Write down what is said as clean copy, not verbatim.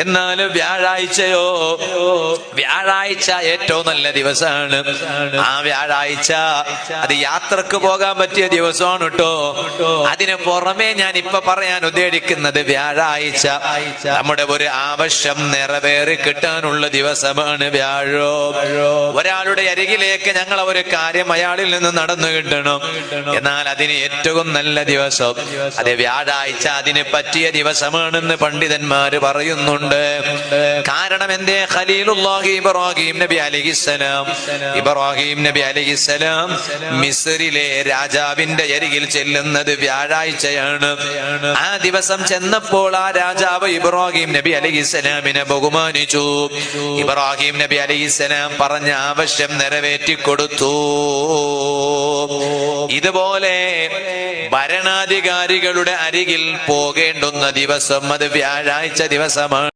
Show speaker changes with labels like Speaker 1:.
Speaker 1: എന്നാൽ വ്യാഴാഴ്ചയോ, വ്യാഴാഴ്ച ഏറ്റവും നല്ല ദിവസമാണ്. ആ വ്യാഴാഴ്ച അത് യാത്രക്ക് പോകാൻ പറ്റിയ ദിവസമാണ് കേട്ടോ. അതിന് പുറമെ ഞാൻ ഇപ്പൊ പറയാൻ ഉദ്ദേശിക്കുന്നത് വ്യാഴാഴ്ച നമ്മുടെ ഒരു ആവശ്യം നിറവേറി കിട്ടാനുള്ള ദിവസമാണ് വ്യാഴോ. ഒരാളുടെ അരികിലേക്ക് ഞങ്ങൾ ഒരു കാര്യം അയാളിൽ നിന്ന് നടന്നു കിട്ടണം, എന്നാൽ അതിന് ഏറ്റവും നല്ല ദിവസം അത് വ്യാഴാഴ്ച അതിന് പറ്റിയ ദിവസമാണെന്ന് പണ്ഡിതന്മാര് പറയുന്നുണ്ട്. കാരണം എന്തേ? ഖലീലുല്ലാഹി ഇബ്രാഹിം നബി അലൈഹിസ്സലാം, ഇബ്രാഹിം നബി അലൈഹിസ്സലാം മിസ്രിലെ രാജാവിന്റെ അരികിൽ ചെല്ലുന്നത് വ്യാഴാഴ്ചയാണ്. ആ ദിവസം ചെന്നപ്പോൾ ആ രാജാവ് ഇബ്രാഹിം നബി അലൈഹിസ്സലാമിനെ ബഹുമാനിച്ചു. ഇബ്രാഹിം നബി അലൈഹിസ്സലാം പറഞ്ഞ ആവശ്യം നിറവേറ്റി കൊടുത്തു. ഇതുപോലെ ഭരണാധികാരികളുടെ അരികിൽ പോകേണ്ടുന്ന ദിവസം അത് വ്യാഴാഴ്ച ദിവസമാണ്.